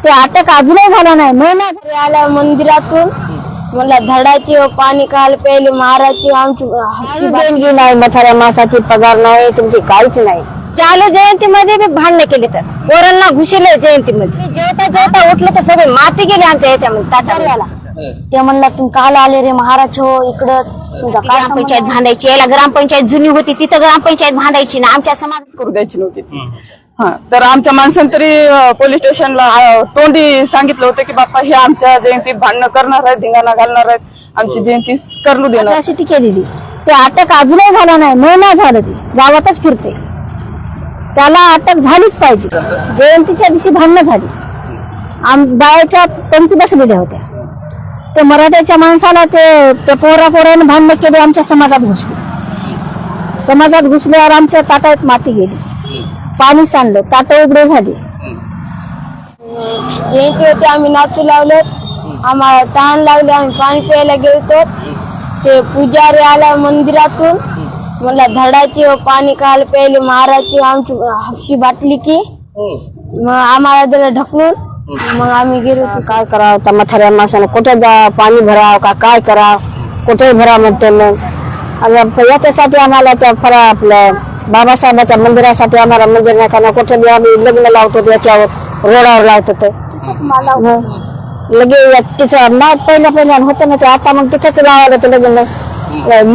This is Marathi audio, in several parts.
ते अटक अजूनही झाला नाही. महिना आला मंदिरातून मला धडाची पाणी काल प्यायले महाराजची आमची देणगी नाही, मथाऱ्या मासाची पगार नाही, तुमची काहीच नाही. चालू जयंतीमध्ये बी भांडणे केले तर पोरांना घुसले जयंतीमध्ये. जेवता जेवता उठलं तर सगळे माती गेले आमच्या याच्यामध्ये ताटाला. ते म्हणलं तुम्ही काल आले रे महाराज हो इकडं, तुमचा काय ग्रामपंचायत बांधायची, याला ग्रामपंचायत जुनी होती तिथं ग्रामपंचायत बांधायची ना, आमच्या समाज करू द्यायची नव्हती. हा तर आमच्या माणसाने तरी पोलीस स्टेशनला तोंडी सांगितलं होतं की बाप्पा हे आमच्या जयंतीत भांडणं करणार आहेत, धिंगाणा घालणार आहेत, आमची जयंती करू देणार अशी ती केलेली. ते अटक अजूनही झाला नाही, महिना झालं ती गावातच फिरते. त्याला अटक झालीच पाहिजे. जयंतीच्या दिवशी भांडणं झाली, बायाच्या पंक्ती बसलेल्या होत्या. ते मराठ्याच्या माणसाला ते पोराने भांडणं केली, आमच्या समाजात घुसले. समाजात घुसल्यावर आमच्या ताटात माती गेली, पाणी सांडलं, ताट उघडे झाले. जयंती होती, आम्ही नाचू लावले, आम्हाला तहान लागले, आम्ही पाणी प्यायला गेलो. ते पुजारी आला मंदिरातून मला धडाची पाणी काल प्यायले महाराजची आमची हापशी बाटली की मग आम्हाला दिलं ढकलून. मग आम्ही गेलो. काय करावं त्या म्हाताऱ्या माणसानं, कुठे जा पाणी भराव का काय करावं, कुठे भरा म्हणते. मग याच्यासाठी आम्हाला त्या फरा आपल्या बाबासाहेबाच्या मंदिरासाठी आम्हाला मंदिर नाही का कुठे बी आम्ही लग्न लावतो त्याच्यावर रोडावर लावतो. ते लगे तिचं नाक पहिल्या होतं ना ते, आता मग तिथंच लावायला होतं लग्न.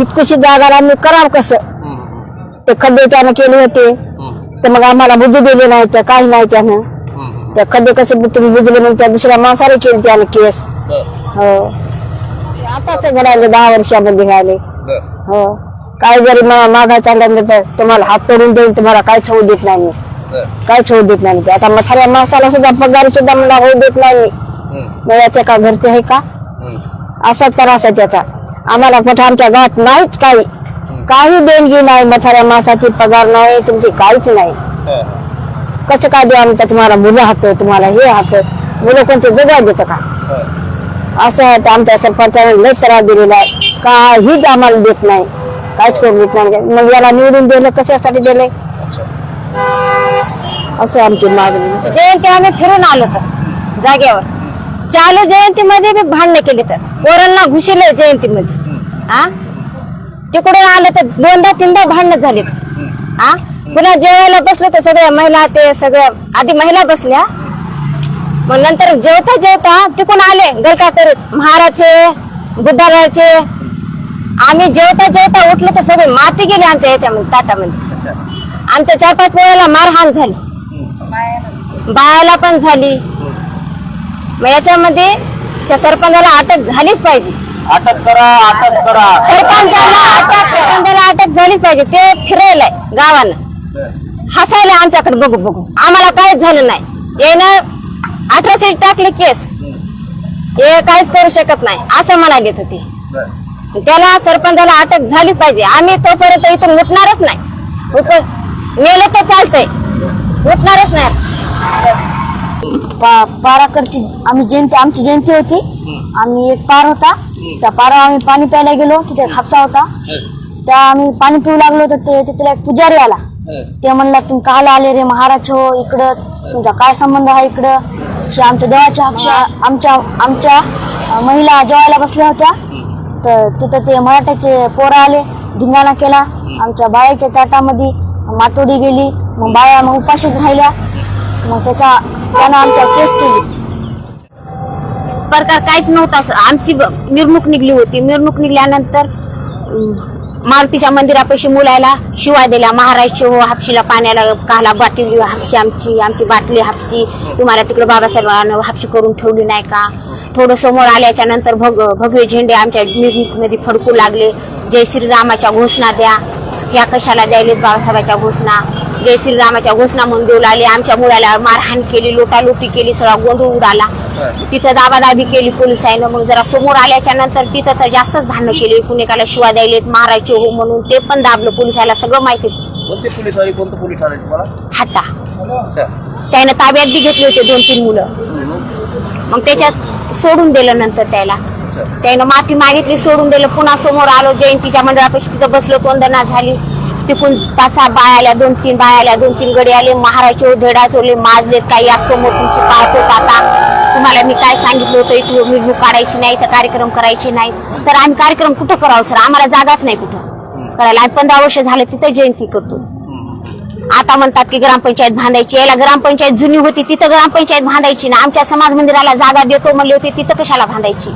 इतकुशी जागा आम्ही करावं कसं. ते खड्डे त्यानं केले होते तर मग आम्हाला बुद्धी दिली नाही, तर काही नाही त्यानं. त्या खड्डे कसे तुम्ही बुजले मग त्या दुसऱ्या माणसाला केली त्यानं केस. हो आताच घडायला 10 वर्षामध्ये घ्यायले. हो काय जरी मागायचा तर तुम्हाला हात तोडून देईन, तुम्हाला काय छवू देत नाही मी, काय छवू देत नाही. आता मथाऱ्या माणसाला सुद्धा पगार सुद्धा मला होऊ देत नाही. मग याच्या का घरचे आहे का, असा त्रास आहे त्याचा. आम्हाला कुठे आमच्या गावात नाहीच काही देणगी नाही, मथाऱ्या माणसाची पगार नाही, तुमची काहीच नाही. कसं काय देऊ आम्ही, तुम्हाला मुलं हात, तुम्हाला हे हात, मुलं कोणते जगा देतं का, असं आहे. आमच्या सरपंचाने लय त्रास दिलेला आहे, काहीच आम्हाला देत नाही, काहीच करून देत नाही. मग याला निवडून दिलं कशासाठी दिले, असं आमची मागणी. जयंती आम्ही फिरून आलो तर जागेवर, चालू जयंतीमध्ये बी भांडणे केले तर पोरांना घुसले जयंतीमध्ये. तिकडून आलं तर 2दा-3दा भांडणं झाले. पुन्हा जेवायला बसलो तर सगळ्या महिला, ते सगळ्या आधी महिला बसल्या, मग नंतर जेवता जेवता तिकडून आले गरका करत महाराजचे बुद्धाराचे. आम्ही जेवता जेवता उठलो तर सगळे माती गेले आमच्या याच्यामध्ये ताटामध्ये. आमच्या 4-5 पोळ्याला मारहाण झाली, बायाला पण झाली. मग याच्यामध्ये त्या सरपंचाला अटक झालीच पाहिजे. अटक करा सरपंचाला अटक झालीच पाहिजे. ते फिरायलाय गावाला, हसायला आमच्याकडे बघू बघू, आम्हाला काहीच झालं नाही. यानं 18 टाकले केस, हे काहीच करू शकत नाही असं म्हणाले होते. त्याला सरपंचाला अटक झाली पाहिजे. आम्ही तोपर्यंत इथून उठणारच नाही, मेलं तर चालतंय, उठणारच नाही. पाराकडची आमची जयंती होती. आम्ही एक पार होता, त्या पारावर आम्ही पाणी प्यायला गेलो. तिथे हापसा होता, त्या आम्ही पाणी पिऊ लागलो तर तिथला एक पुजारी आला. ते म्हणलं तुम्ही काल आले रे महाराज हो इकडं, तुमचा काय संबंध आहे इकडं. आमच्या देवाच्या हापशा आमच्या महिला जेवायला बसल्या होत्या, तर तिथं ते मराठ्याचे पोरं आले, धिंगाणा केला. आमच्या बायाच्या ताटामध्ये मातोडी गेली, मग बाया मग उपाशीच राहिल्या. मग त्यानं आमच्या केस केली. प्रकार काहीच नव्हता. आमची मिरवणूक निघली होती. मिरवणूक निघल्यानंतर मारुतीच्या मंदिरापाशी मुलायला शिवाय दिल्या, महाराजची हो हापशीला पाण्याला काला बाटली हापशी, आमची बाटली हापशी, तुम्हाला तिकडे बाबासाहेबांना हापशी करून ठेवली नाही का. थोडं समोर आल्याच्या नंतर भगवे झेंडे आमच्या मिरवणुकीमध्ये फडकू लागले. जय श्रीरामाच्या घोषणा द्या, या कशाला द्यायले बाबासाहेबांच्या घोषणा, जय श्रीरामाच्या घोषणा म्हणून देऊ लागले. आमच्या मुलाला मारहाण केली, लोटालोटी केली, सगळा गोंधळ उडाला. तिथं दाबादाबी केली पोलिसांना. मग जरा समोर आल्याच्या नंतर तिथं तर जास्तच भांडणं केली. कुणीकाला शिवा द्यायलेत महाराजचे हो म्हणून, ते पण दाबलं. पोलिसाला सगळं माहिती. हाता त्यानं ताब्यात बी घेतले होते 2-3 मुलं. मग त्याच्यात सोडून दिलं. नंतर त्यानं माफी मागितली, सोडून दिलं. पुन्हा समोर आलो जयंतीच्या मंडळापाशी, तिथं बसलो. तोंडना झाली. तिकून 5-6 बाया आल्या, 2-3 बाया आल्या, 2-3 गडी आले. महाराजचे धडा चोरले, माजलेत काही, या समोर तुमची पाहतोच आता. तुम्हाला मी काय सांगितलं होतं इथं मिरवणूक काढायची नाही तर कार्यक्रम करायचे नाही तर आम्ही कार्यक्रम कुठं करावं सर आम्हाला जागाच नाही कुठं करायला आम्ही 15 वर्ष झाले तिथं जयंती करतो आता म्हणतात की ग्रामपंचायत बांधायची याला ग्रामपंचायत जुनी होती तिथं ग्रामपंचायत बांधायची ना आमच्या समाज मंदिराला जागा देतो म्हणले होते तिथं कशाला बांधायची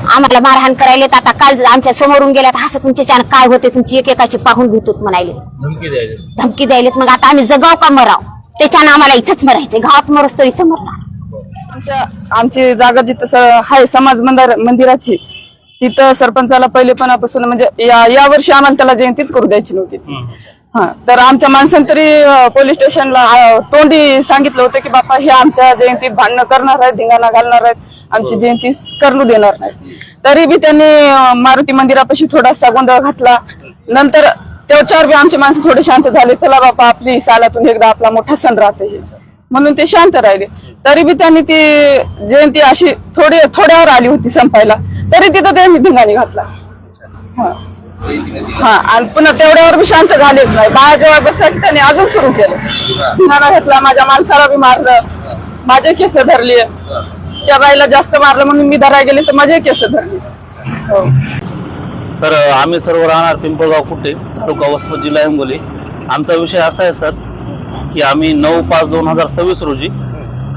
आम्हाला मारहाण करायला आता काल आमच्या समोरून गेल्यात असं तुमच्या काय होते तुमची एकेकाची पाहून घेतो म्हणाले धमकी द्यायलेत मग आता आम्ही जगाव का मराव त्याच्यानं आम्हाला इथंच मरायचं गावात मरस तर इथं मरणार आमची जागा जिथं आहे समाज मंदिराची तिथं सरपंचाला पहिलेपणापासून म्हणजे या वर्षी आम्हाला त्याला जयंतीच करू द्यायची नव्हती हा तर आमच्या माणसाने तरी पोलीस स्टेशनला तोंडी सांगितलं होतं की बापा हे आमच्या जयंतीत भांडणं करणार आहेत धिंगाणा घालणार आहेत आमची जयंती करू देणार नाही तरी बी त्यांनी मारुती मंदिरापाशी थोडासा गोंधळ घातला नंतर त्याच्यावर बी आमचे माणसं थोडे शांत झाले चला बापा आपली सालातून एकदा आपला मोठा सण राहते म्हणून ते शांत राहिले तरी बी त्यांनी ती जयंती अशी थोड्यावर आली होती संपायला तरी तिथं त्यांनी धिंगाणी घातला हा आणि पुन्हा तेवढ्यावर बी शांत झालेच नाही बाहेर जेव्हा बसायला त्यांनी अजून सुरू केलं धिंगाणा घातला माझ्या माणसाला बी मारलं माझे केस धरली त्या बाईला जास्त मारलं म्हणून मी धरायला गेले तर माझे केस धरले सर आम्ही सर्व राहणार पिंपळगाव कुटे तालुका वसमत जिल्हा हिंगोली आमचा विषय असा आहे सर की आम्ही 9/5/2026 रोजी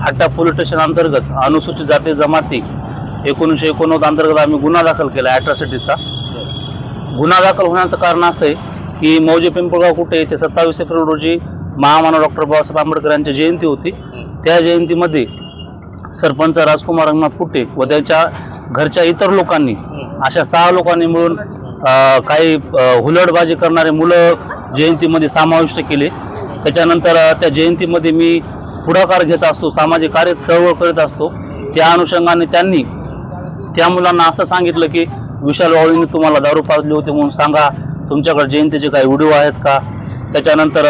हट्टा पोलीस स्टेशन अंतर्गत अनुसूचित जाती जमाती 1989 अंतर्गत आम्ही गुन्हा दाखल केला अॅट्रॉसिटीचा गुन्हा दाखल होण्याचं कारण असं आहे की मौजे पिंपळगाव कुटे येथे 27 एप्रिल रोजी महामानव डॉक्टर बाबासाहेब आंबेडकर यांची जयंती होती त्या जयंतीमध्ये सरपंच राजकुमार रंगनाथ कुटे व त्यांच्या घरच्या इतर लोकांनी अशा 6 लोकांनी मिळून काही हुलडबाजी करणारे मुलं जयंतीमध्ये समाविष्ट केले त्याच्यानंतर त्या जयंतीमध्ये मी पुढाकार घेत असतो सामाजिक कार्य चळवळ करीत असतो त्या अनुषंगाने त्यांनी त्या मुलांना असं सांगितलं की विशाल वावळीने तुम्हाला दारू पाजली होती म्हणून सांगा तुमच्याकडे जयंतीचे काही व्हिडिओ आहेत का त्याच्यानंतर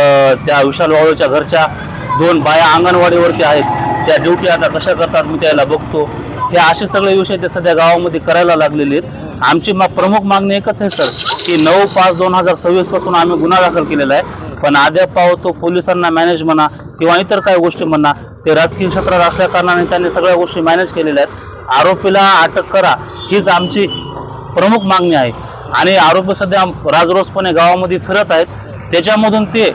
त्या विशाल वावळीच्या घरच्या 2 बाया अंगणवाडीवरती आहेत त्या ड्युटी आता कशा करतात मी त्याला बघतो हे असे सगळे विषय ते सध्या गावामध्ये करायला लागलेले आहेत आमची प्रमुख मागणी एकच आहे सर की 9/5/2026 पासून आम्ही गुन्हा दाखल केलेला आहे पण अद्याप तो पोलिसांना मॅनेज म्हणा किंवा इतर काही गोष्टी म्हणा ते राजकीय क्षेत्रात असल्या कारणाने त्यांनी सगळ्या गोष्टी मॅनेज केलेल्या आहेत आरोपीला अटक करा हीच आमची प्रमुख मागणी आहे आणि आरोपी सध्या राजरोसपणे गावामध्ये फिरत आहेत त्याच्यामधून ते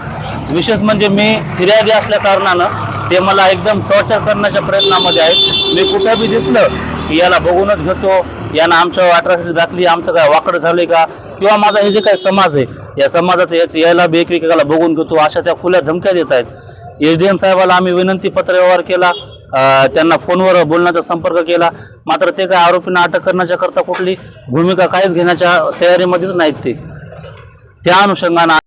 विशेष म्हणजे मी फिर्यादी असल्या कारणानं ते मला एकदम टॉर्चर करण्याच्या प्रयत्नामध्ये आहेत मी कुठं बी दिसलं की याला बघूनच घेतो यानं आमच्या अट्रॉसिटी दाखली आमचं काय वाकडं झालंय का किंवा माझा हे जे काही समाज आहे या समाजाचं याला बी एकमेकाला बघून घेतो अशा त्या खुल्या धमक्या देत आहेत SDM साहेबाला आम्ही विनंती पत्र व्यवहार केला त्यांना फोनवर बोलण्याचा संपर्क केला मात्र ते काय आरोपींना अटक करण्याच्या करता कुठली भूमिका काहीच घेण्याच्या तयारीमध्येच नाहीत ते त्या अनुषंगाने